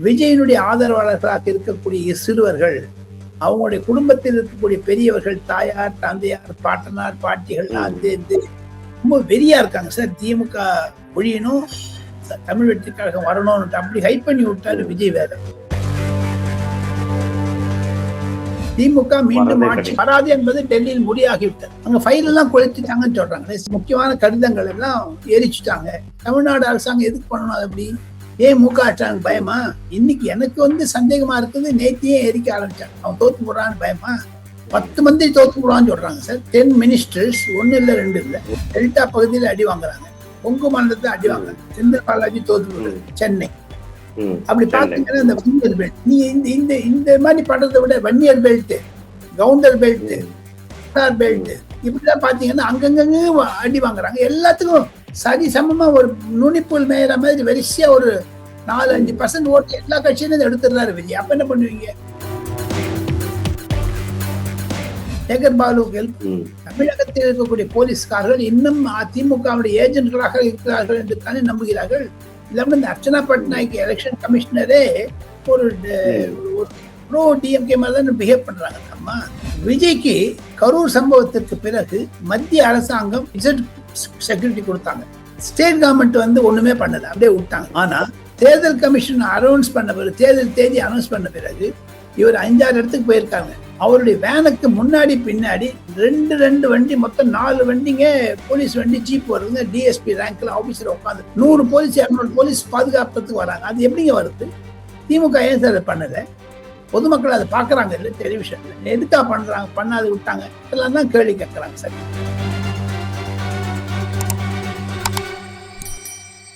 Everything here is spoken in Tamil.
விஜயனுடைய ஆதரவாளர்களாக இருக்கக்கூடிய சிறுவர்கள், அவங்களுடைய குடும்பத்தில் இருக்கக்கூடிய பெரியவர்கள், தாயார், தந்தையார், பாட்டனார், பாட்டிகள்லாம் சேர்ந்து ரொம்ப வெறியா இருக்காங்க சார். திமுக ஒழியணும், தமிழ் வெற்றி கழகம் வரணும்னு அப்படி ஹைப் பண்ணி விட்டாரு விஜய். வேற திமுக மீண்டும் ஆட்சி வராது என்பது டெல்லியில் முடியாகிவிட்டது. அங்க ஃபைல் எல்லாம் கொளுத்திட்டாங்கன்னு சொல்றாங்க. முக்கியமான கடிதங்கள் எல்லாம் எரிச்சுட்டாங்க. தமிழ்நாடு அரசாங்கம் எதுக்கு பண்ணணும்? அது அப்படி ஏன் முக ஆட்சியாங்க பயமா? இன்னைக்கு எனக்கு சந்தேகமா இருக்குது. நேத்தியே எரிக்க ஆரம்பிச்சாங்க. அவன் தோத்து போடுறான்னு பயமா? 10 மந்திரி தோத்து போடுவான்னு சொல்றாங்க சார். 10 மினிஸ்டர்ஸ், 1 இல்ல 2 இல்ல, டெல்டா பகுதியில் அடி வாங்குறாங்க, கொங்கு மாநிலத்தில் அடி வாங்குறாங்க. செந்தில் பாலாஜி தோத்து போடுறது சென்னை. அப்படி பாத்தீங்கன்னா இந்த வன்னியர் பெல்ட், நீங்க இந்த மாதிரி பண்றதை விட Vanniyar belt, Gounder belt, belt இப்படிதான் பாத்தீங்கன்னா அங்கங்க அடி வாங்குறாங்க. எல்லாத்துக்கும் சரி சமமா ஒரு நுனிப்புல் மேயற மாதிரி வரிசையா ஒரு 4-5% ஓட்டு எல்லா கட்சியிலும் எடுத்துடுறாரு விஜய். அப்ப என்ன பண்ணுவீங்க? சேகர் பாலுக்கு தமிழகத்தில் இருக்கக்கூடிய போலீஸ்காரர்கள் இன்னும் அதிமுகவுடைய ஏஜென்ட்களாக இருக்கிறார்கள் என்று தானே நம்புகிறார்கள். இல்லாமல் இந்த அர்ச்சனா பட்நாயக் எலெக்ஷன் கமிஷனரே ஒரு ப்ரோ டிஎம்கே மாதிரி தான் பிஹேவ் பண்றாங்க. அம்மா விஜய்க்கு கரூர் சம்பவத்திற்கு பிறகு மத்திய அரசாங்கம் செக்யூரிட்டி கொடுத்தாங்க. ஸ்டேட் கவர்மெண்ட் ஒண்ணுமே பண்ணல, அப்படியே விட்டாங்க. ஆனா தேர்தல் கமிஷன் அனௌன்ஸ் பண்ண பிறகு, தேர்தல் தேதி அனௌன்ஸ் பண்ண பிறகு இவர் 5-6 இடத்துக்கு போயிருக்காங்க. அவருடைய வேனுக்கு முன்னாடி பின்னாடி 2 வண்டி, மொத்தம் 4 வண்டிங்க, போலீஸ் வண்டி, ஜீப் வருதுங்க. டிஎஸ்பி ரேங்க்ல ஆபீசர் உட்காந்து 100 போலீஸ் 200 போலீஸ் பாதுகாப்புறதுக்கு வராங்க. அது எப்படிங்க வருது? திமுக ஏன் சார் அதை பண்ணல? பொதுமக்கள் அதை பாக்குறாங்க இல்ல டெலிவிஷன்ல, எதுக்கா பண்றாங்க? பண்ணாது விட்டாங்க, இதெல்லாம் தான் கேள்வி கேட்கறாங்க சார்.